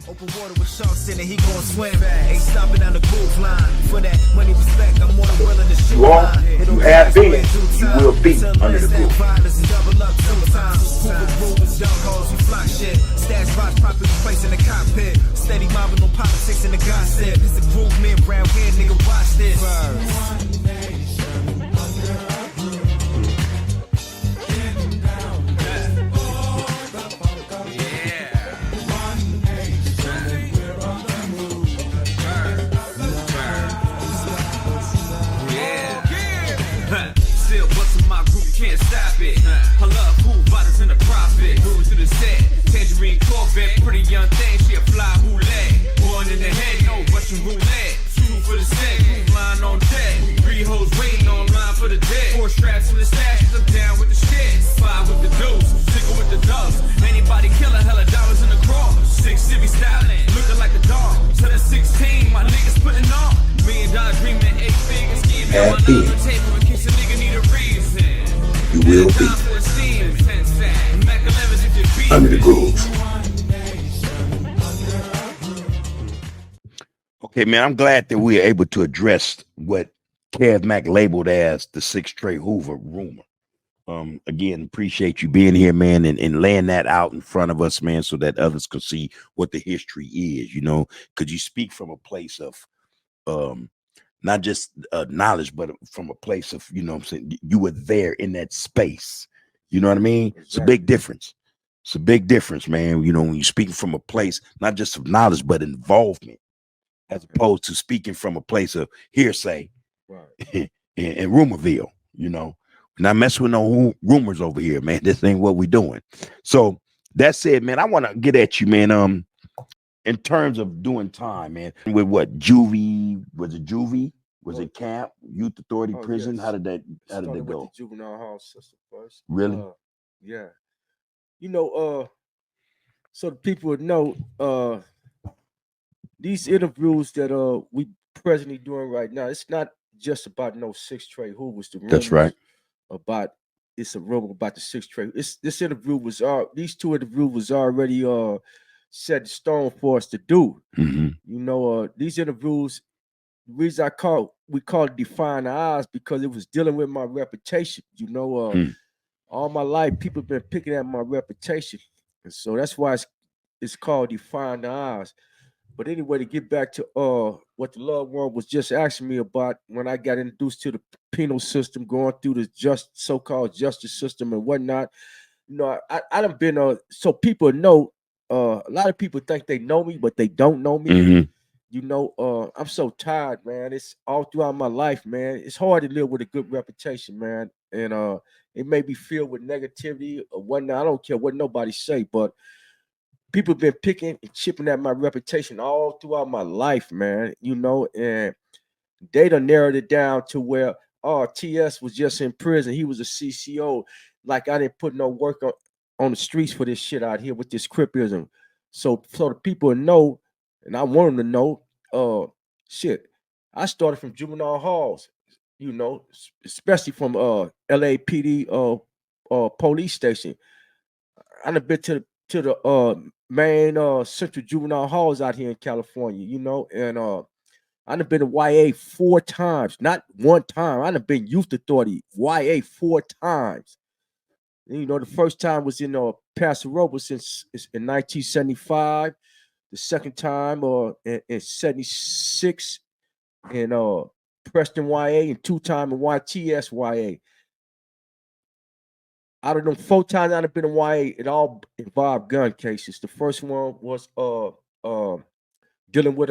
Open water with sharks in it, he gon' swim. Ain't stopping on the groove line. For that money respect, I'm more than willing to shoot. You are, you have been, you will be under the groove. Stash box properly placed in the cockpit. Steady mobbing, no politics in the gossip. It's a groove man round here, nigga, watch this. Can't stop it. I love food, bottles in the profit. Moving to the set, tangerine Corvette, pretty young thing, she a fly roulette. Born in the head, no Russian roulette. Two for the set, flying on deck. 3 hoes waiting online for the deck. 4 straps in the stash, I'm down with the shit. 5 with the deuce, 6 with the dubs. Anybody kill a hella dollars in the cross. 6 city styling, looking like a dog. Till the 16, my niggas putting on. $1 million dreaming, 8 figures, give me on the table in case a nigga need a reason. You will be under the groove. Okay, man, I'm glad that we are able to address what Kev Mack labeled as the 6 Trey Hoover rumor. Again, appreciate you being here, man, and laying that out in front of us, man, so that others can see what the history is, you know, because you speak from a place of not just knowledge, but from a place of, you know what I'm saying, you were there in that space. You know what I mean? Exactly. It's a big difference. It's a big difference, man. You know, when you're speaking from a place, not just of knowledge, but involvement, as opposed to speaking from a place of hearsay, right, and rumorville, you know. We're not messing with no rumors over here, man. This ain't what we're doing. So that said, man, I want to get at you, man. In terms of doing time, man, with what juvie, was it juvie? Was it camp, youth authority, prison? Yes. How did that go? With the juvenile hall system first. Really? Yeah. You know, so the people would know, these interviews that we presently doing right now, it's not just about no 6 Trey Hoovers. That's right. It's a rumor about the 6 Trey. This interview was these 2 interviews was already set in stone for us to do. Mm-hmm. You know, these interviews, the reason we call it Define the Odds, because it was dealing with my reputation. You know, all my life people been picking at my reputation, and so that's why it's called Define the Odds. But anyway, to get back to what the loved one was just asking me about, when I got introduced to the penal system, going through the so-called justice system and whatnot, you know, I done been so people know. A lot of people think they know me, but they don't know me. Mm-hmm. You know, I'm so tired, man. It's all throughout my life, man. It's hard to live with a good reputation, man. And it may be filled with negativity or whatnot. I don't care what nobody say, but people been picking and chipping at my reputation all throughout my life, man. You know, and they done narrowed it down to where, TS was just in prison. He was a C.C.O. Like I didn't put no work on the streets for this shit out here with this Cripism. So the people know, and I want them to know, shit, I started from juvenile halls, you know, especially from LAPD police station. I done been to the main central juvenile halls out here in California, you know, and I done been to YA 4 times, not 1 time. I done been youth authority, YA 4 times. You know, the first time was in Paso Robles in 1975. The second time in 76 in Preston YA, and 2 times in YTS YA. Out of them 4 times I've been in YA, it all involved gun cases. The first one was dealing with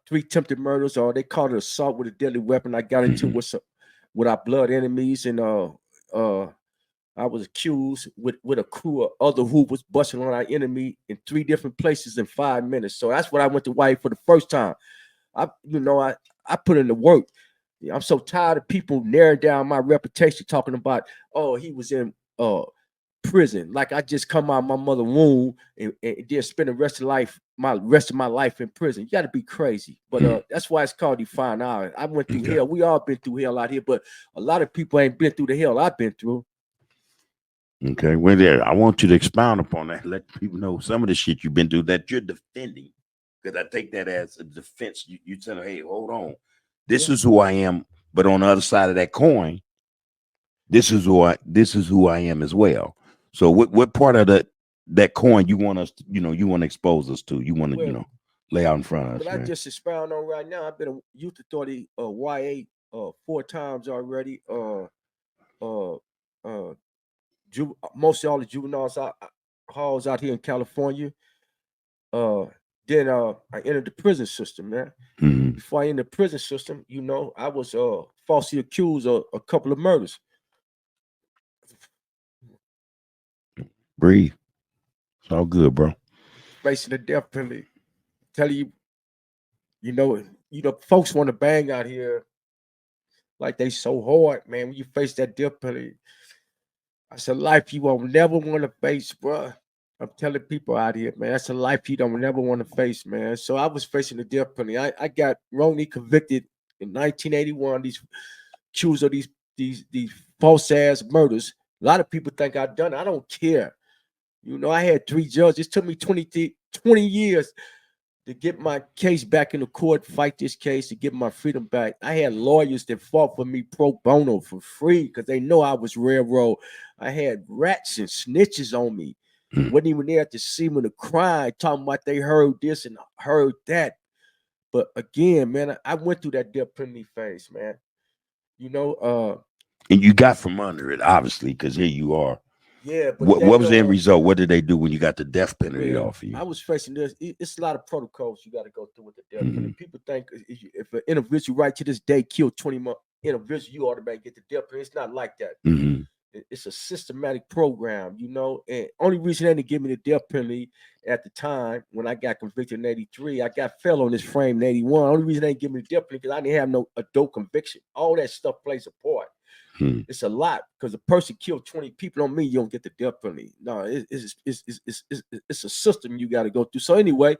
3 attempted murders, or they called it assault with a deadly weapon. I got into with our blood enemies, and I was accused with a crew of other hoopers busting on our enemy in 3 different places in 5 minutes. So that's what I went to YA for the first time. I put in the work. I'm so tired of people narrowing down my reputation, talking about, he was in prison. Like I just come out of my mother's womb and then spend the rest of my life in prison. You got to be crazy. But that's why it's called Define Odds. I went through hell. We all been through hell out here, but a lot of people ain't been through the hell I've been through. Okay, well, there, I want you to expound upon that. Let people know some of the shit you've been through that you're defending. because I take that as a defense. You tell them, hey, hold on, this is who I am, but on the other side of that coin, this is who I am as well. So what part of that coin you want us to, you want to expose us to? You want to, lay out in front of us, But I man. just expound on right now. I've been a youth authority YA 4 times already. Mostly all the juveniles halls out here in California. Then I entered the prison system, man. Mhm. Before I entered the prison system, I was falsely accused of a couple of murders. Breathe. It's all good, bro. Facing the death penalty. Tell you, folks want to bang out here like they so hard, man. When you face that death penalty, that's a life you won't never want to face, bro. I'm telling people out here, man, that's a life you don't never want to face, man. So I was facing the death penalty. I got wrongly convicted in 1981. These accused of these false ass murders. A lot of people think I've done it. I don't care. I had 3 judges. It took me 20 years to get my case back in the court, fight this case to get my freedom back. I had lawyers that fought for me pro bono for free because they know I was railroad. I had rats and snitches on me. Wasn't even there to see me to cry, talking about they heard this and heard that. But again, man, I went through that death penalty phase, man. And you got from under it, obviously, because here you are. Yeah, but what was the end result? What did they do when you got the death penalty off of you? I was facing this. It's a lot of protocols you got to go through with the death penalty. People think if an individual right to this day killed 20 more individuals, you automatically get the death penalty. It's not like that. It's a systematic program, and only reason they didn't give me the death penalty at the time when I got convicted in 83, I got fell on this frame in 81. Only reason they didn't give me the death penalty because I didn't have no adult conviction. All that stuff plays a part. It's a lot because a person killed 20 people on me, you don't get the death penalty. No, it's a system you got to go through. So anyway,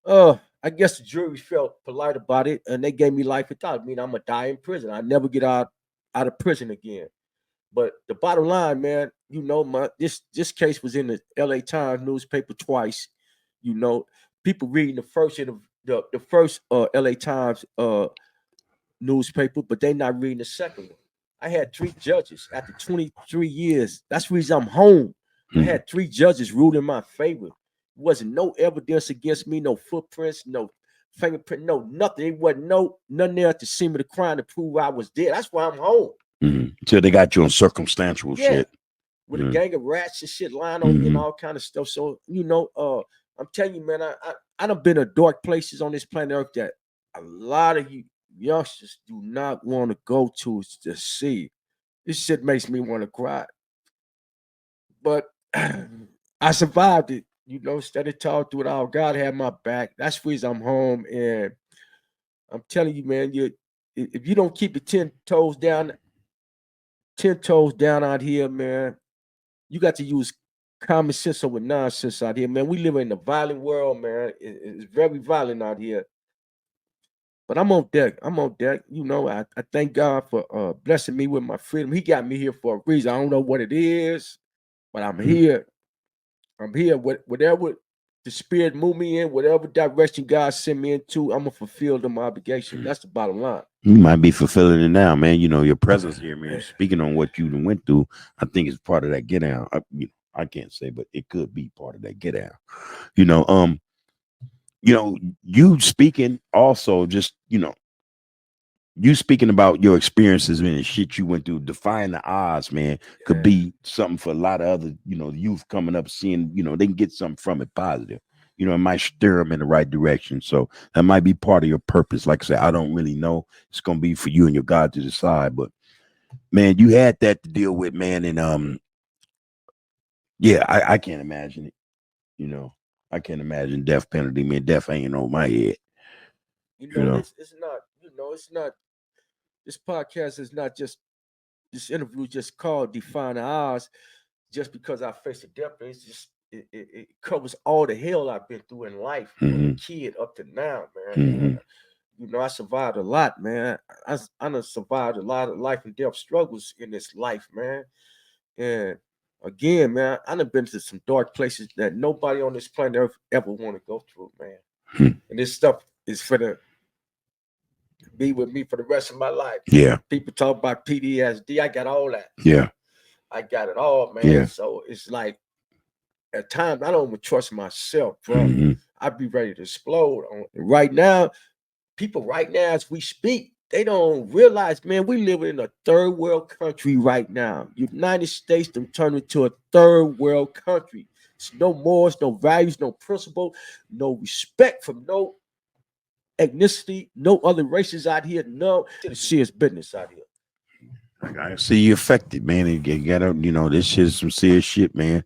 I guess the jury felt polite about it and they gave me life without. I mean, I'm gonna die in prison. I never get out of prison again. But the bottom line, man, this case was in the LA Times newspaper twice. People reading the first LA Times newspaper, but they not reading the second one. I had 3 judges after 23 years. That's the reason I'm home. I had 3 judges ruled in my favor. There wasn't no evidence against me, no footprints, no fingerprint, no nothing. It wasn't nothing there to see me the crime to prove I was dead. That's why I'm home. So they got you on circumstantial shit. With a gang of rats and shit lying on me and all kind of stuff. So, I'm telling you, man, I done been in dark places on this planet Earth that a lot of you youngsters do not want to go to see. This shit makes me want to cry. But I survived it, steady talking through it all. God had my back. That's the reason I'm home. And I'm telling you, man, if you don't keep it 10 toes down out here, man, you got to use common sense over nonsense out here, man. We live in a violent world, man. It's very violent out here. But I'm on deck. I thank God for blessing me with my freedom. He got me here for a reason. I don't know what it is, but I'm here. I'm here. Whatever the spirit move me in, whatever direction God sent me into, I'm gonna fulfill my obligation. That's the bottom line. You might be fulfilling it now, man. Your presence here, man. Speaking on what you went through, I think it's part of that get down. I can't say, but it could be part of that get down. You speaking also just, you speaking about your experiences and shit you went through, defying the odds, man, could be something for a lot of other, youth coming up, seeing, they can get something from it positive. It might steer them in the right direction. So that might be part of your purpose. Like I said, I don't really know. It's going to be for you and your God to decide. But, man, you had that to deal with, man. And, yeah, I can't imagine it. I can't imagine death penalty. Man, death ain't on my head. It's not, it's not, this podcast is not just, this interview just called Define the Odds just because I faced a death penalty. It's just, it covers all the hell I've been through in life from a kid up to now, man. I survived a lot, man. I done survived a lot of life and death struggles in this life, man. And again, man, I done been to some dark places that nobody on this planet Earth ever want to go through, man. And this stuff is for the be with me for the rest of my life. Yeah. People talk about PTSD. I got all that. Yeah. I got it all, man. Yeah. So it's like at times I don't even trust myself, bro. Mm-hmm. I'd be ready to explode. Right now, people right now as we speak, they don't realize, man, we live in a third world country right now. United States done turned into a third world country. It's no morals, no values, no principle, no respect from no ethnicity, no other races out here. No, it's serious business out here. I see you affected, man. And you gotta, this shit's some serious shit, man.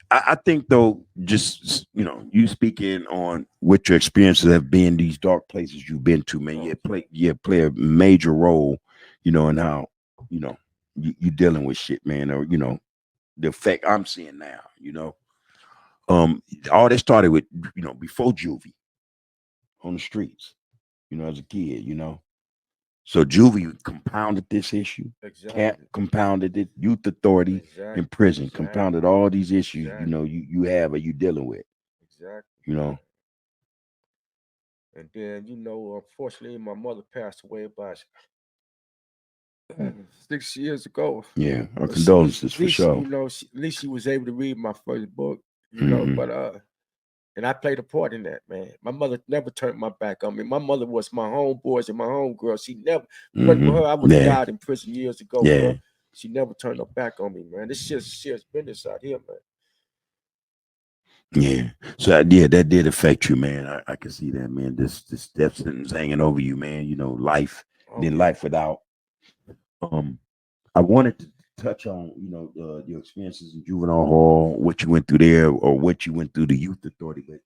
I think though, just you speaking on what your experiences have been, these dark places you've been to, man. You play a major role, in how you dealing with shit, man, or the effect I'm seeing now. All that started with before juvie on the streets, as a kid, So juvie compounded this issue. Exactly. Cat compounded it. Youth authority Exactly. in prison Exactly. compounded all these issues. Exactly. You have or you dealing with. Exactly. And then unfortunately, my mother passed away about 6 years ago. Yeah, our condolences for sure. At least she was able to read my first book. Mhm. But and I played a part in that, man. My mother never turned my back on me. My mother was my homeboys and my homegirl. She never, but for her, I would have died in prison years ago. Yeah. Bro. She never turned her back on me, man. This just serious business out here, man. Yeah. So that did affect you, man. I can see that, man. This death sentence hanging over you, man. Life, then life without. I wanted to touch on, your experiences in juvenile hall, what you went through there, or what you went through the youth authority, but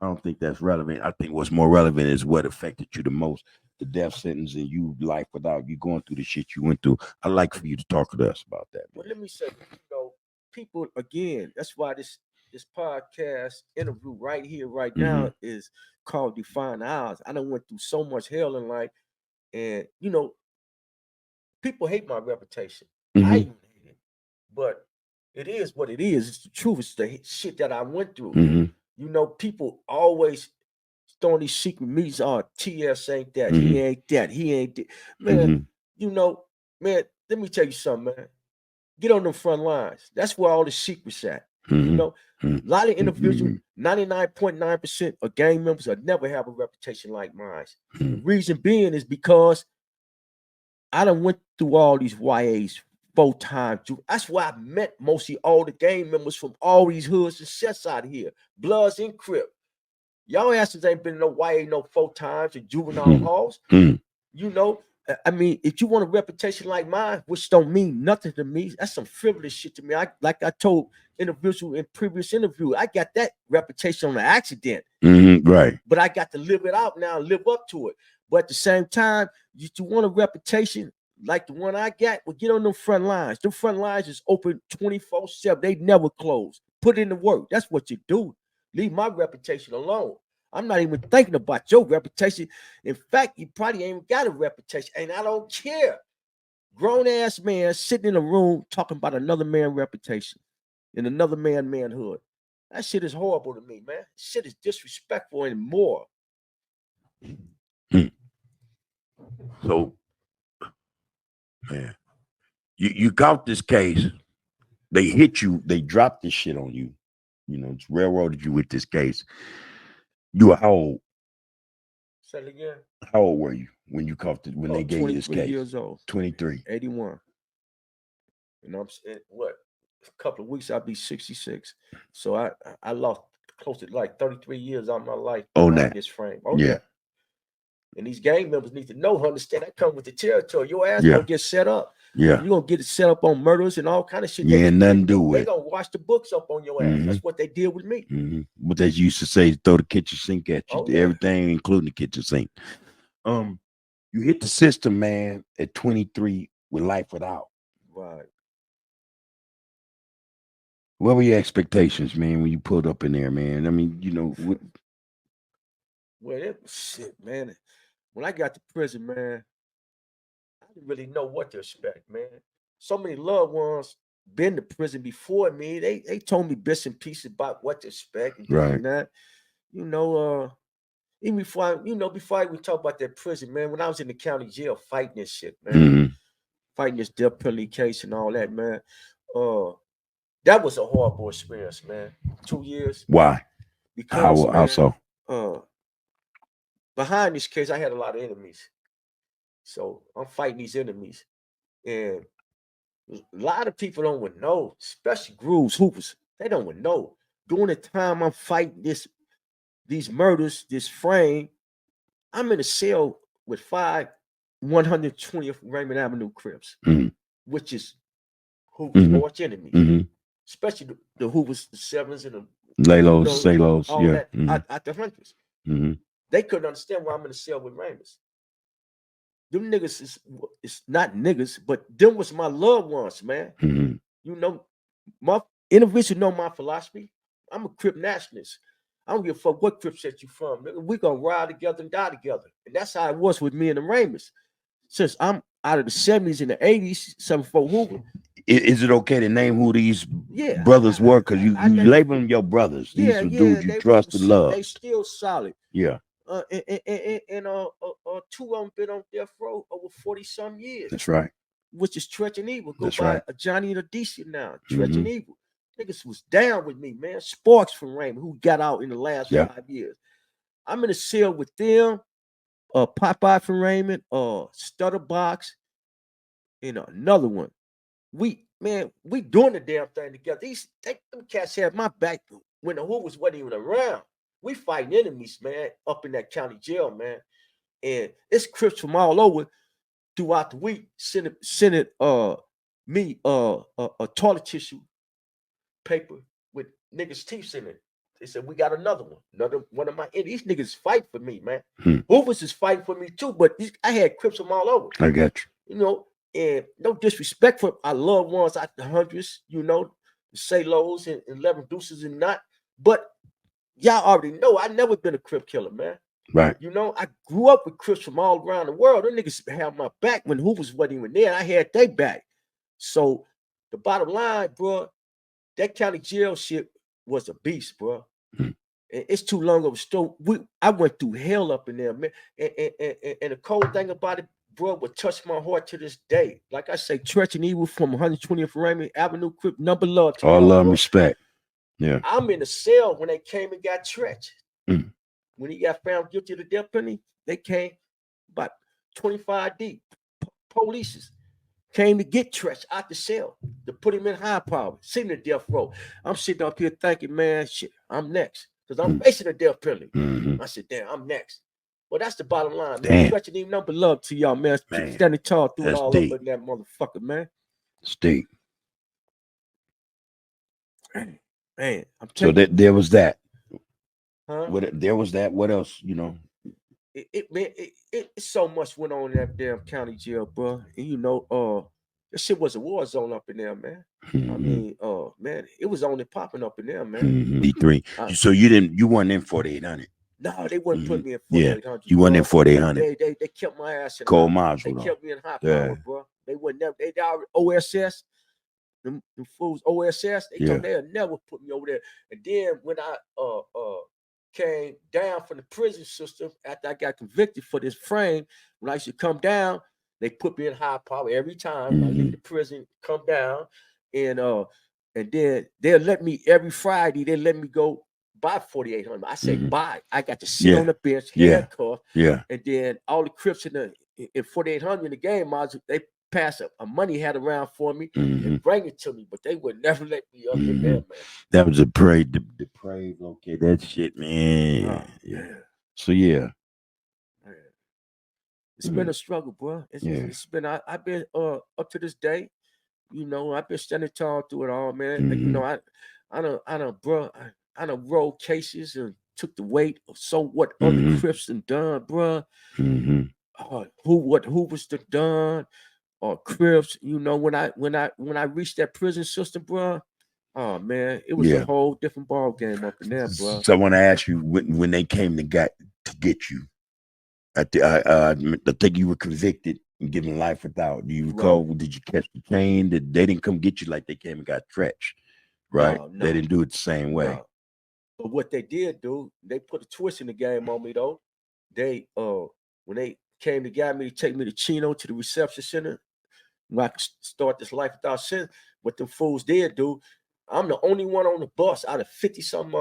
I don't think that's relevant. I think what's more relevant is what affected you the most, the death sentence and you life without, you going through the shit you went through. I'd like for you to talk to us about that. Well, let me say, people, again, that's why this podcast interview right here, right now is called Define Ours. I done went through so much hell in life, and people hate my reputation. I even hate it, but it is what it is. It's the truth. It's the shit that I went through. People always throwing these secret meetings. Oh, TS ain't that. He ain't that. He ain't that. Man, man, let me tell you something, man. Get on the front lines. That's where all the secrets at. A lot of individuals, 99.9% of gang members will never have a reputation like mine. The reason being is because I done went through all these YAs 4 times. That's why I met mostly all the gang members from all these hoods and sets out here. Bloods and Crip. Y'all asses ain't been in no YA no 4 times in juvenile halls. I mean, if you want a reputation like mine, which don't mean nothing to me, that's some frivolous shit to me. Like I told individual in previous interview, I got that reputation on an accident. Right. But I got to live it out now, live up to it. But at the same time, you want a reputation like the one I got, well, get on them front lines. The front lines is open 24/7. They never close. Put in the work. That's what you do. Leave my reputation alone. I'm not even thinking about your reputation. In fact, you probably ain't got a reputation, and I don't care. Grown-ass man sitting in a room talking about another man's reputation and another man's manhood. That shit is horrible to me, man. Shit is disrespectful and immoral. So, man, you got this case. They hit you. They dropped this shit on you. It's railroaded you with this case. You were how old? Say it again. How old were you when you caught it? When they gave you this case? 23 years old. 23. 81. I'm saying, what? A couple of weeks, I'll be 66. So I lost close to like 33 years out of my life. Oh, that. This frame. Oh, yeah. And these gang members need to know, understand that comes with the territory. Your ass gonna get set up. Yeah. You're gonna get it set up on murders and all kind of shit. Yeah, nothing to do with it. They gonna wash the books up on your ass. That's what they did with me. What they used to say, throw the kitchen sink at you. Oh, yeah. Everything, including the kitchen sink. You hit the system, man, at 23 with life without. Right. What were your expectations, man, when you pulled up in there, man? I mean, Well, it was shit, man. When I got to prison, man, I didn't really know what to expect, man. So many loved ones been to prison before me. They told me bits and pieces about what to expect and Right. and that. you know, even before before I even talk about that prison, man, when I was in the county jail fighting this shit, man, Mhm. fighting this death penalty case and all that, man. That was a horrible experience, man. 2 years. Why? Because, How man, so? behind this case, I had a lot of enemies. So I'm fighting these enemies. And a lot of people don't even know, especially grooves, hoopers. They don't even know. During the time I'm fighting these murders, this frame, I'm in a cell with 120th Raymond Avenue Crips, Mhm. which is Hoover's Mhm. arch enemies, Mhm. especially the Hoovers, the sevens, and the Laylos, Salos, all yeah. that Mhm. at the hundreds. Mhm. They couldn't understand why I'm in a cell with Raymond. Them niggas is not niggas, but them was my loved ones, man. Mhm. You know, my individuals know my philosophy. I'm a Crip nationalist. I don't give a fuck what Crip set you from. Nigga. We gonna ride together and die together. And that's how it was with me and the Raymond. Since I'm out of the 70s and the 80s, 74 Hoover. Is it okay to name who these Yeah, brothers were? Because you I name, label them your brothers. These were dudes you trust and love. They still solid. Yeah. And two of them been on death row over 40 some years. That's right. Which is Tretch and Evil. Go That's by right. a Johnny and a DC now. Tretch and Evil. Niggas was down with me, man. Sparks from Raymond, who got out in the last 5 years. I'm in a cell with them, Popeye from Raymond, Stutterbox, and another one. We doing the damn thing together. Them cats had my back when the Hoovers wasn't even around. We fighting enemies, man, up in that county jail, man. And it's Crips from all over throughout the week sending me a toilet tissue paper with niggas' teeth in it. They said we got another one of my these niggas fight for me, man. Hoovers is fighting for me too, but I had Crips from all over. I got you. You know, and no disrespect for our loved ones out the hundreds, you know, the Salos and 11 Deuces and not, but y'all already know I never been a Crip killer, man. Right. You know, I grew up with Crips from all around the world. Them niggas had my back when Hoovers wasn't even there. I had their back. So the bottom line, bro, that county jail shit was a beast, bro. And it's too long of a story. I went through hell up in there, man. And the cold thing about it, bro, would touch my heart to this day. Like I say, Tretch and Evil from 120th Raymond Avenue, Crip, number love. All love and respect. Yeah. I'm in the cell when they came and got Tretch. When he got found guilty of the death penalty, they came about 25 deep. Police came to get Tretch out the cell to put him in high power, sitting in death row. I'm sitting up here thinking, man, shit, I'm next. Because I'm facing a death penalty. I said, damn, I'm next. Well, that's the bottom line, man. Tretch and even number love to y'all, man. Standing tall through it all up in that motherfucker, man. Steak. Man, I'm so there was that. Huh? There was that. What else? You know, it's so much went on in that damn county jail, bro. And you know, this shit was a war zone up in there, man. I mean, man, it was only popping up in there, man. D3. So you weren't in 4800. No, they wouldn't put me in 4800. Yeah, you weren't in 4800. They kept my ass in cold module. They kept me in high power, bro. They would never. They OSS. Them fools OSS. They told they'll never put me over there. And then when I came down from the prison system after I got convicted for this frame, when I used to come down, they put me in high power every time. I leave the prison, come down, and then they'll let me every Friday. They let me go buy 4800. I say buy. I got to sit on the bench, handcuffed. And then all the Crips in 4800 in the game module, they pass a money hat around for me and bring it to me, but they would never let me up in there, man. That was depraved. Okay, that shit, man. So it's been a struggle, bro. It's been. I've been up to this day. You know, I've been standing tall through it all, man. You know, I done rolled cases and took the weight of so what other Crips and done, bro. Who was the done? Or Crips, you know, when I reached that prison system, bro, oh man, it was a whole different ball game up in there, bro. So I want to ask you when they came to get you, at the I think you were convicted and given life without. Do you recall? Did you catch the chain? They didn't come get you like they came and got Tretch, right? No. They didn't do it the same way. But what they did do, they put a twist in the game on me though. They when they came to get me to take me to Chino to the reception center, when I could start this life without sin, what them fools did do, I'm the only one on the bus out of 50 some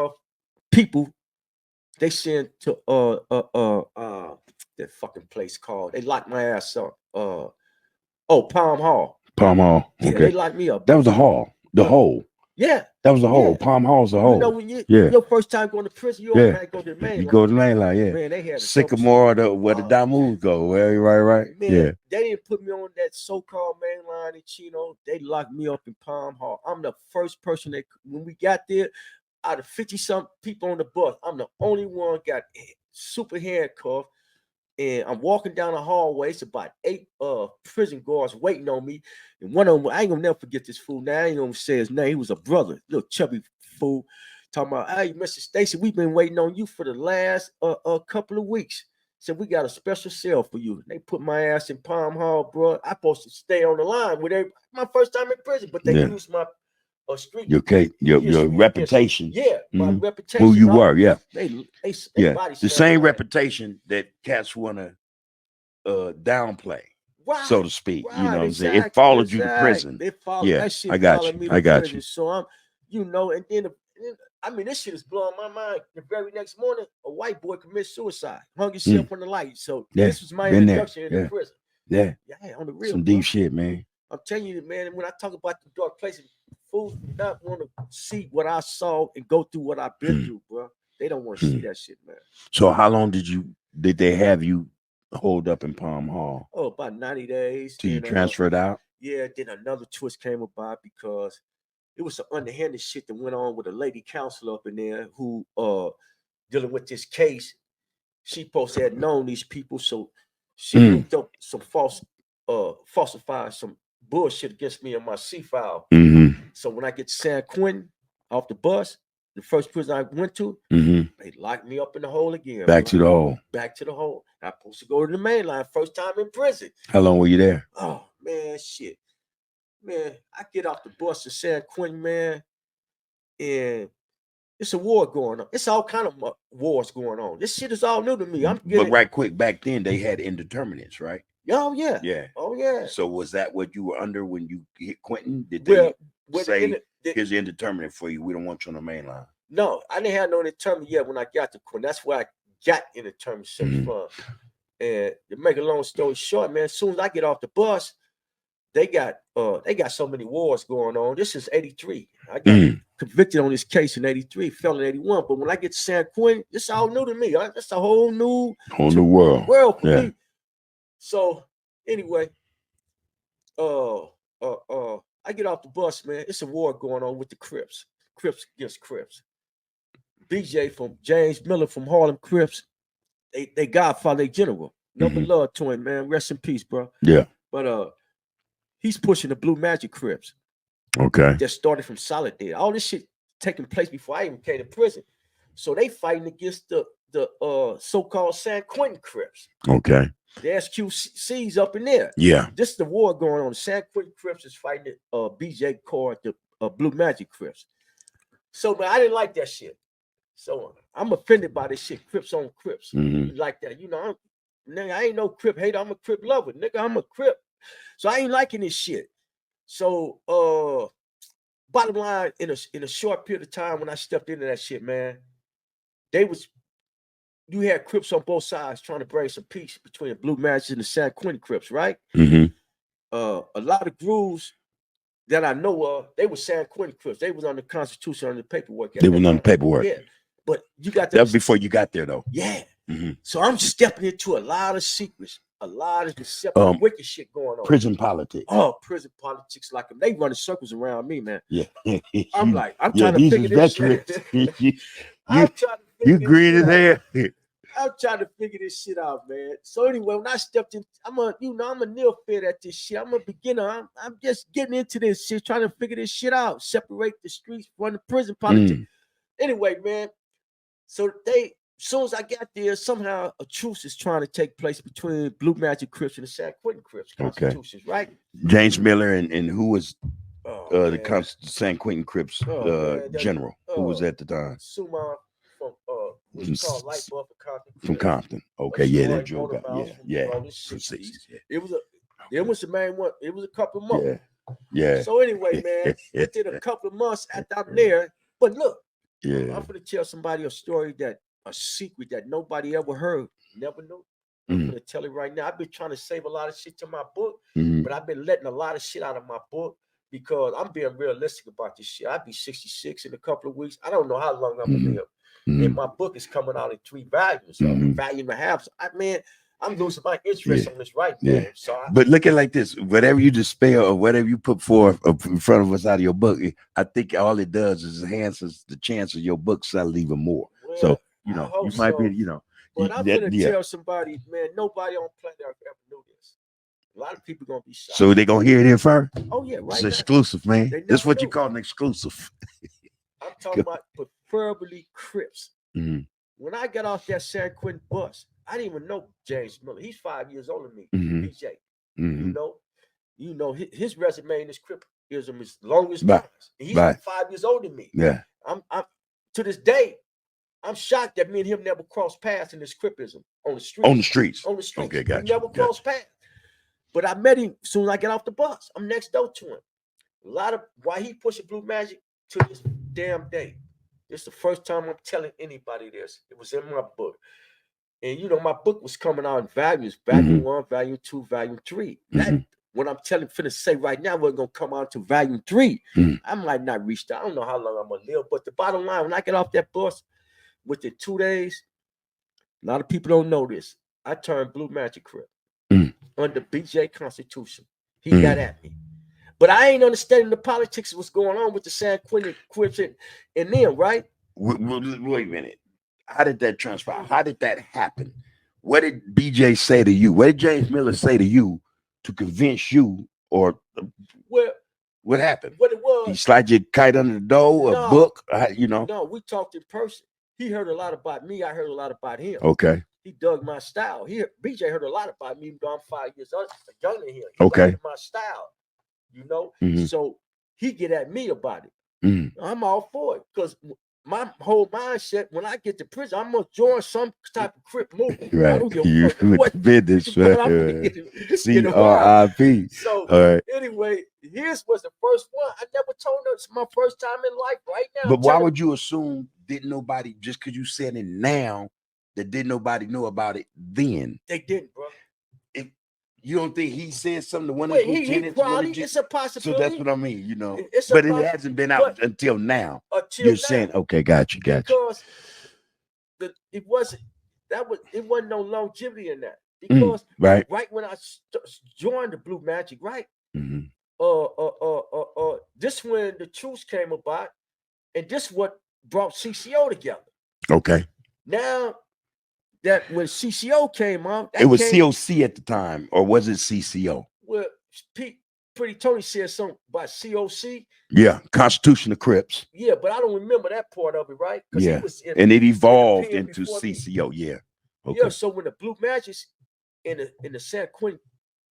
people they sent to that fucking place called. They locked my ass up. Palm Hall. Palm Hall. Yeah, Okay. they locked me up. That was the hall. The hole. Yeah. That was the hole. Yeah. Palm Hall's the hole. You know, when yeah. your first time going to prison, you always go to the main You line. go to the main line, yeah. Man, they had Sycamore, where the Damus go. Right. Man, yeah. They didn't put me on that so-called main line in Chino. They locked me up in Palm Hall. I'm the first person that, when we got there, out of 50-something people on the bus, I'm the only one got super handcuffed. And I'm walking down the hallway. It's about 8 prison guards waiting on me. And one of them, I ain't gonna never forget this fool. Now I ain't gonna say his name. He was a brother, little chubby fool. Talking about, hey, Mr. Stacy, we've been waiting on you for the last couple of weeks. Said, we got a special cell for you. They put my ass in Palm Hall, bro. I supposed to stay on the line with everybody. My first time in prison, but they used my street. Your reputation. Yeah, my reputation. Who you were, yeah. They the same reputation that cats want to downplay, so to speak. You know what I'm saying? It followed you to prison. It followed, yeah, that shit I got followed you. Me I got prison. you. So I'm, and then I mean, this shit is blowing my mind. The very next morning, a white boy committed suicide, hung himself on the light. So this was my introduction into prison. Yeah, on the real. Some deep shit, man. I'm telling you, man. When I talk about the dark places, fools do not want to see what I saw and go through what I've been through, bro. They don't want to see that shit, man. So how long did they have you hold up in Palm Hall? Oh, about 90 days. Till you transferred out? Yeah, then another twist came about because it was some underhanded shit that went on with a lady counselor up in there who dealing with this case. She supposed to have known these people, so she looked up some falsified some bullshit against me on my C file. So when I get to San Quentin off the bus, the first prison I went to, they locked me up in the hole again. Back to the hole. Back to the hole. I'm supposed to go to the main line. First time in prison. How long were you there? Oh man, shit. Man, I get off the bus to San Quentin, man, and it's a war going on. It's all kind of wars going on. This shit is all new to me. But right quick, back then they had indeterminates, right? Oh yeah. Yeah. Oh yeah. So was that what you were under when you hit Quentin? Did they say, here's the indeterminate for you, we don't want you on the main line? No, I didn't have no indeterminate yet when I got to Quentin. That's where I got indeterminate from. And to make a long story short, man, as soon as I get off the bus, they got so many wars going on. This is 83. I got convicted on this case in 83, fell in 81. But when I get to San Quentin, it's all new to me. That's a whole new world for me. So anyway, I get off the bus, man. It's a war going on with the Crips. Crips against Crips. BJ from James Miller from Harlem Crips. They godfather, they general. Nothing love to him, man. Rest in peace, bro. Yeah. But he's pushing the Blue Magic Crips. Okay. That started from Solid. All this shit taking place before I even came to prison. So they fighting against the so-called San Quentin Crips. Okay. The SQC's up in there. Yeah. This is the war going on. The San Quentin Crips is fighting BJ Card, the Blue Magic Crips. So, man, I didn't like that shit. So I'm offended by this shit. Crips on Crips. Like that. You know, nigga, I ain't no Crip hater. I'm a Crip lover. Nigga, I'm a Crip. So I ain't liking this shit. So bottom line, in a short period of time when I stepped into that shit, man, you had Crips on both sides trying to bring some peace between the Blue Magic and the San Quentin Crips, right? A lot of grooves that I know of, they were San Quentin Crips. They was on the Constitution, on the paperwork. They were on the paperwork. Yeah. But you got that was before you got there, though. Yeah. So I'm stepping into a lot of secrets, a lot of deceptive, wicked shit going on. Prison politics. Oh, prison politics, like them. They running circles around me, man. Yeah. I'm trying to figure this shit. You green as hell. I'm trying to figure this shit out, man. So anyway, when I stepped in, I'm a neophyte at this shit. I'm a beginner. I'm just getting into this shit, trying to figure this shit out, separate the streets from the prison politics. Anyway, man. So soon as I got there, somehow a truce is trying to take place between Blue Magic Crips and the San Quentin Crips constitutions, right? James Miller and who was the San Quentin Crips general? Who was at the time? What's it called? Light bulb for Compton. From Compton. Okay, yeah, that Joe got. Yeah. From the 60s. It was the main one. It was a couple of months. Yeah. So anyway, man, within a couple of months after I'm there, but look, I'm gonna tell somebody a story a secret that nobody ever heard, never knew. I'm gonna tell it right now. I've been trying to save a lot of shit to my book, but I've been letting a lot of shit out of my book because I'm being realistic about this shit. I'll be 66 in a couple of weeks. I don't know how long I'm gonna live. And my book is coming out in 3 volumes, value and a half. So I'm losing my interest on this right now. So but look at it like this: whatever you dispel or whatever you put forth in front of us out of your book, I think all it does is enhances the chance of your book selling even more. Well, so you might be, But I'm gonna tell somebody, man, nobody on planet Earth ever knew this. A lot of people gonna be shocked. So they're gonna hear it here first. Oh yeah, right. It's exclusive, man. This is what you call an exclusive. I'm talking about preferably Crips. When I got off that San Quentin bus, I didn't even know James Miller. He's 5 years older than me, BJ. You know, his resume in this Cripism is long as mine. And he's 5 years older than me. Yeah. I'm to this day, I'm shocked that me and him never crossed paths in this Cripism on the streets. On the streets. Okay, gotcha. We never crossed paths. But I met him as soon as I get off the bus. I'm next door to him. A lot of why he pushing Blue Magic to this damn day. This is the first time I'm telling anybody this. It was in my book. And my book was coming out in values, value 1, value 2, value 3. What I'm finna say right now, we're gonna come out to value 3. I might not reach that. I don't know how long I'm gonna live, but the bottom line, when I get off that bus within 2 days, a lot of people don't know this. I turned Blue Magic Crip under BJ Constitution. He got at me. But I ain't understanding the politics of what's going on with the San Quentin Crips and them, right? Wait a minute. How did that transpire? How did that happen? What did BJ say to you? What did James Miller say to you to convince you, or what happened? What it was? He slide your kite under the door, a book, No, we talked in person. He heard a lot about me. I heard a lot about him. Okay. He dug my style. BJ heard a lot about me, even though I'm 5 years younger than him. He liked my style, So he get at me about it. I'm all for it because my whole mindset, when I get to prison, I'm gonna join some type of Crip movement. Right. I don't give a fuck what business. CRIP. So anyway, his was the first one. I never told her it's my first time in life right now. But why would you assume didn't nobody, just because you said it now, that didn't nobody know about it then? They didn't, bro. You don't think he said something to one of his lieutenants? It's a possibility. So that's what I mean, But it hasn't been out until now. You're saying, okay, got you. Because it wasn't no longevity in that. Because right when I joined the Blue Magic, right? This when the truce came about, and this what brought C.C.O. together. Okay. Now that when C.C.O. came on, it was COC at the time, or was it C.C.O.? Well, Pretty Tony said something about COC. Yeah, Constitution of Crips. Yeah, but I don't remember that part of it, right? Yeah, and it evolved into C.C.O. Yeah. Okay. Yeah, so when the Blue Magics in the San Quentin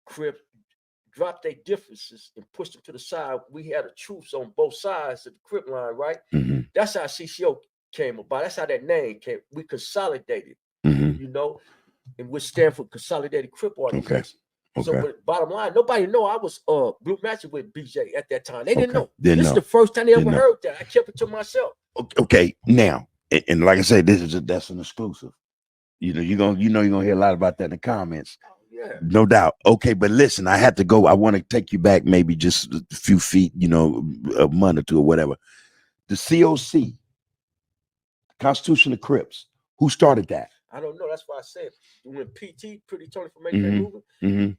Crip dropped their differences and pushed them to the side, we had a truce on both sides of the Crip line, right? That's how C.C.O. came about. That's how that name came. We consolidated. And which stand for Consolidated Crip Organization. Okay. So, but bottom line, nobody know I was Blue Magic with BJ at that time. They didn't know. This is the first time they ever heard that. I kept it to myself. Okay, now, and like I said, that's an exclusive. You're gonna hear a lot about that in the comments. Yeah, no doubt. Okay, but listen, I had to go. I want to take you back maybe just a few feet, a month or two or whatever. The COC, Constitution of Crips. Who started that? I don't know. That's why I said when PT, Pretty Tony from Make Movement,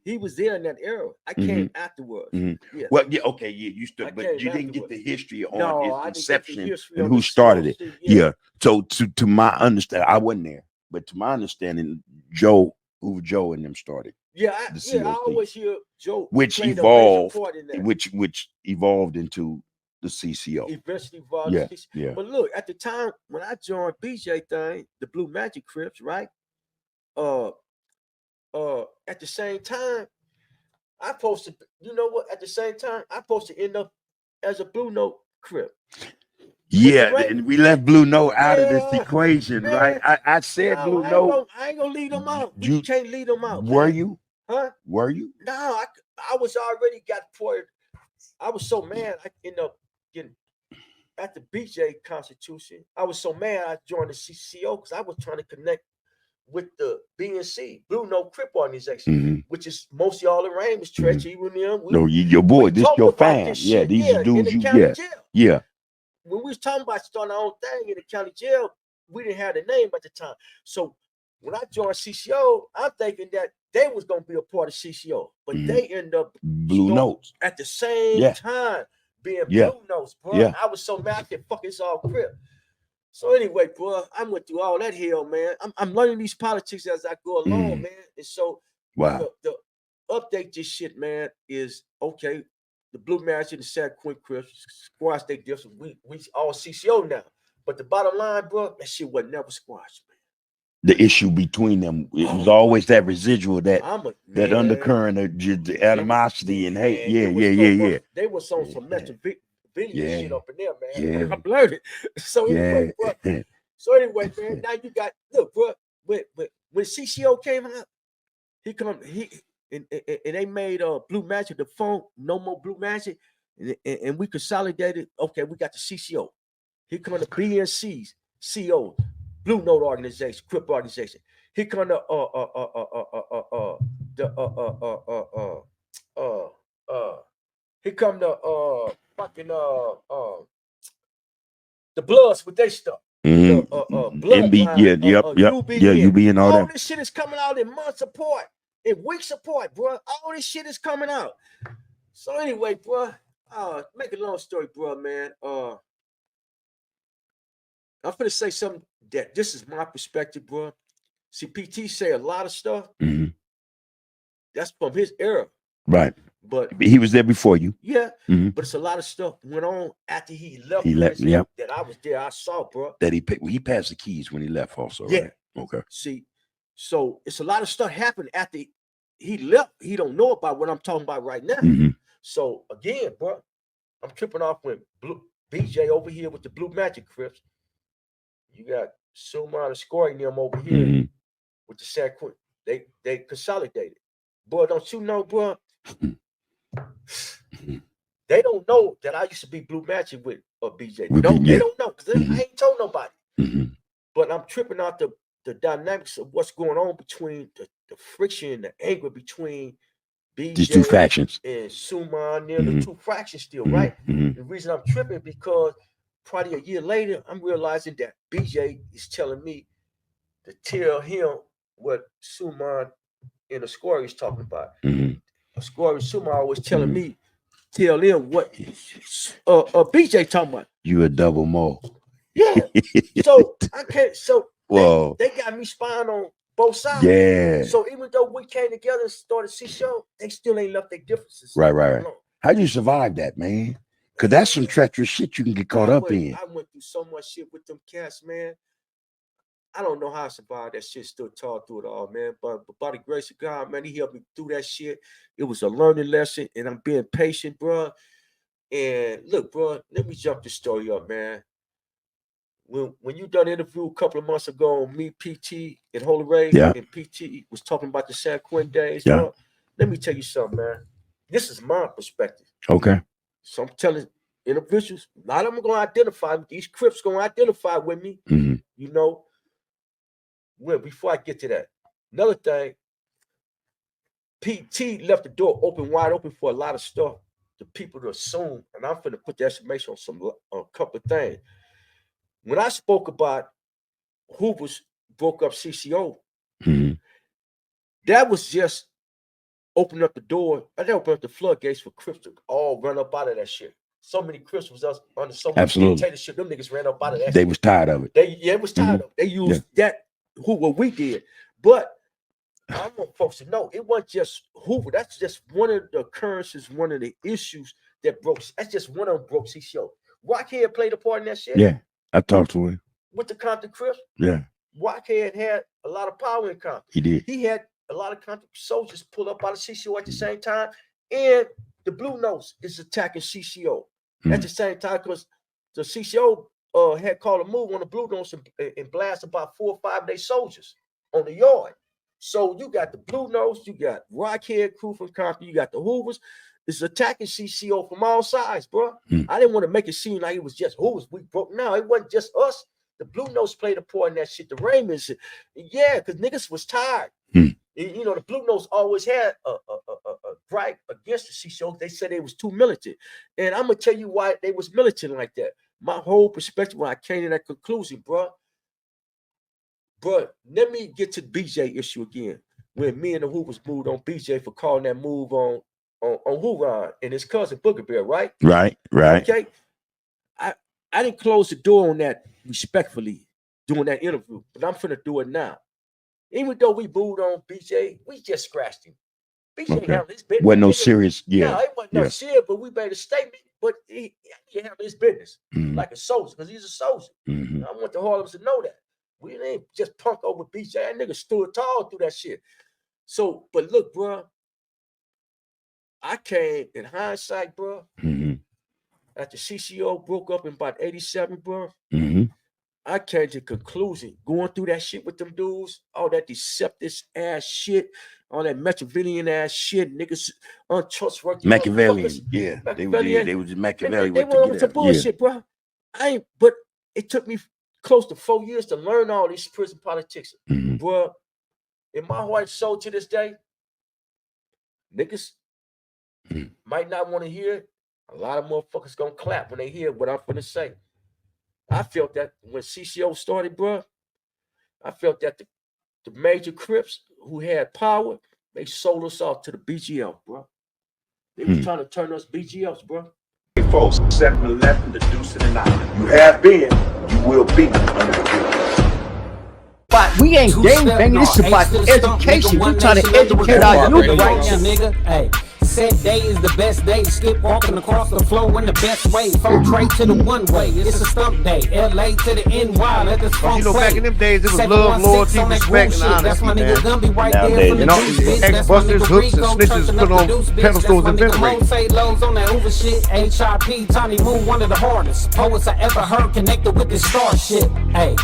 he was there in that era. I came afterwards. Yeah. Well, yeah, okay, yeah, you stood, but you didn't get the history on its inception and who started it. Yeah. So to my understanding, I wasn't there, but to my understanding, Joe and them started. Yeah, I always hear Joe, which evolved into the C.C.O. Eventually evolved. Yeah. But look, at the time when I joined BJ thing, the Blue Magic Crips, right? At the same time, I posted. You know what? At the same time, I supposed to end up as a Blue Note Crip. Yeah, and we left Blue Note out of this equation, man. right? I said No, Blue Note. I ain't gonna leave them out. We You can't leave them out. were man. you? Huh? Were you? No, I was already got ported. I was so mad. I ended up getting at the BJ Constitution. I was so mad. I joined the C.C.O. because I was trying to connect with the BNC, Blue No Crip organization, which is most of y'all around was Stretch, even them. No, your boy, this your fam. Yeah, shit, these are dudes in the you county yeah. jail. Yeah. When we was talking about starting our own thing in the county jail, we didn't have the name at the time. So when I joined C.C.O., I'm thinking that they was gonna be a part of C.C.O., but they end up Blue Notes at the same time being Blue Notes, bro. Yeah. I was so mad. I said, "Fuck, it's all Crip." So anyway, bro, I went through all that hell, man. I'm learning these politics as I go along, man. And so, the update this shit, man, is okay. The Blue Match and the San Quentin Crips squash they difference. We all C.C.O. now, but the bottom line, bro, that shit was never squashed, man. The issue between them, it was always that residual, that undercurrent of the animosity and hate. Yeah. They was on some mental video shit up in there, man. I blurred it. So anyway, bro. So anyway, man, now you got look, bro. When C.C.O. came out, and they made Blue Magic the phone, no more Blue Magic, and we consolidated. Okay, we got the C.C.O. Here come the BNCs, C.O. Blue Note organization, Crip organization. Here come the here come the fucking the Bloods with their stuff. Blood UB and all that. All this shit is coming out in months apart, in weeks apart, bro. All this shit is coming out. So anyway, bro, make a long story, bro, man. I'm gonna say something that this is my perspective, bro. See, PT say a lot of stuff. That's from his era, right? But he was there before you. Yeah, but it's a lot of stuff went on after he left. Yep. That I was there. I saw, bro. That he passed the keys when he left, also. Yeah. Right? Okay. See, so it's a lot of stuff happened after he left. He don't know about what I'm talking about right now. So again, bro, I'm tripping off with BJ over here with the Blue Magic Crips. You got Suma and scoring them over here with the San Quentin. They consolidated. Boy, don't you know, bro? They don't know that I used to be Blue Magic with BJ. They don't know because I ain't told nobody. But I'm tripping out the dynamics of what's going on between the friction, the anger between BJ these two factions and Suma. The two fractions still, right? The reason I'm tripping because probably a year later, I'm realizing that BJ is telling me to tell him what Suma and the score is talking about. A score and Suma was telling me, tell them what BJ talking about. You a double mole. Yeah. So I can't. So whoa, they got me spying on both sides. Yeah. So even though we came together and started C.C.O., they still ain't left their differences. Right. How'd you survive that, man? Because that's some treacherous shit you can get caught up in. I went through so much shit with them cats, man. I don't know how I survived that shit, still taught through it all, man. But by the grace of God, man, he helped me through that shit. It was a learning lesson, and I'm being patient, bro. And look, bro, let me jump this story up, man. When you done an interview a couple of months ago on me, PT, and Holy Ray, and PT was talking about the San Quentin days, bro, let me tell you something, man. This is my perspective. Okay. So I'm telling individuals, a lot of them are going to identify, these Crips going to identify with me, you know. Well, before I get to that, another thing, PT left the door wide open for a lot of stuff, the people to assume, and I'm finna put the exclamation on a couple of things. When I spoke about Hoover's broke up C.C.O., that was just opening up the door. I opened up the floodgates for Crips to all run up out of that shit. So many Crips was under so much dictatorship. Them niggas ran up out of that shit. They was tired of it. It was tired of it. They used that what we did. But I want folks to know it wasn't just Hoover. That's just one of the occurrences, one of the issues that broke. That's just one of them broke C.C.O. Rockhead played a part in that shit. Yeah, I talked to him. With the Compton Crips. Yeah. Rockhead had a lot of power in Compton. He did. He had a lot of Compton soldiers pull up out of C.C.O. at the same time. And the Blue Notes is attacking C.C.O. at the same time because the C.C.O. had called a move on the Blue Notes and blast about 4 or 5 of their soldiers on the yard. So you got the Blue Notes, you got Rockhead crew from Compton, you got the Hoovers. It's attacking C.C.O. from all sides, bro. I didn't want to make it seem like it was just Hoovers. We broke. No, it wasn't just us. The Blue Notes played a part in that shit. The Raymonds, yeah, because niggas was tired. You know, the Blue Notes always had a gripe against the C.C.O. They said they was too militant. And I'm going to tell you why they was militant like that. My whole perspective when I came to that conclusion, bro. But let me get to the BJ issue again. When me and the Hoovers moved on BJ for calling that move on Hoover and his cousin Booger Bear, right? Right. Okay. I didn't close the door on that respectfully during that interview, but I'm finna do it now. Even though we moved on BJ, we just scratched him. BJ handled his business. Wasn't no serious, No, it wasn't no serious, but we made a statement. But he handled his business like a soldier, because he's a soldier. I want the Harlems to know that. We ain't just punk over BJ. That nigga stood tall through that shit. So, but look, bro, I came in hindsight, bro. After C.C.O. broke up in about 87, bro. I came to the conclusion, going through that shit with them dudes, all that deceptive ass shit, all that Machiavellian ass shit, niggas untrustworthy. Machiavellian, yeah. They was just Machiavellian. They were on some bullshit, bro. But it took me close to 4 years to learn all these prison politics. Bro, in my heart and soul to this day, niggas might not want to hear it. A lot of motherfuckers gonna clap when they hear what I'm gonna say. I felt that when C.C.O. started, bro, I felt that the major Crips who had power, they sold us off to the BGL, bro. They was trying to turn us BGLs, bro. 7-11, the Deuce and the 9. You have been, you will be under the bill. But we ain't gang banging. This is about education. We trying to educate our youth right now, nigga. Hey. Said day is the best day. Skip walking across the floor in the best way. From Trey to the one way. It's a stump day. LA to the NY. Let this funk play. Back in them days, it was love, loyalty, respect, and honesty. That's my nigga Gumby right Nowadays, there from the deuce, ex-busters, hooks, and snitches put on pedestals and ventilators. Say lows on that Uber shit. HIP, Tony Moon, one of the hardest poets I ever heard connected with this star shit. Hey.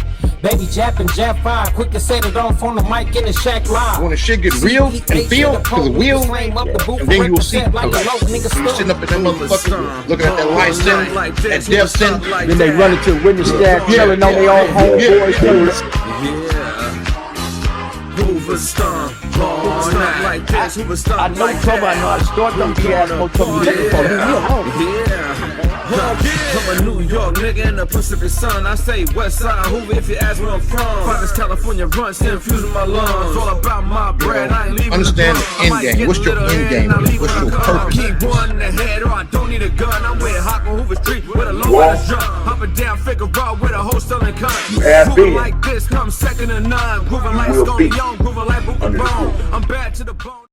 Baby Jap and Jap 5, quick to set it off on the mic in the shack live. When the shit get real and feel to the wheel, and then you will see sitting up in that motherfucker, looking at that light center, that death center. Then they run into the witness stand, telling on their own homeboys. Hoover stomp, like this, Hoover stomp. I know trouble, I know how to start them BS, no trouble looking for me. I'm a New York nigga in the Pacific Sun. I say West Side Hoover if you ask where I'm from. Province California run, still infusing my lungs. All about my bread, I ain't leaving. Understand the end game. What's your end game? What's your purpose? Keep one in the head or I don't need a gun. I'm with Hawk on Hoover Street with a low ass drum. Hopping down Figueroa with a whole selling cunt. You have been. Like this, come second to none. Grooving like Stone Young, grooving like Booker Bone. I'm bad to the bone.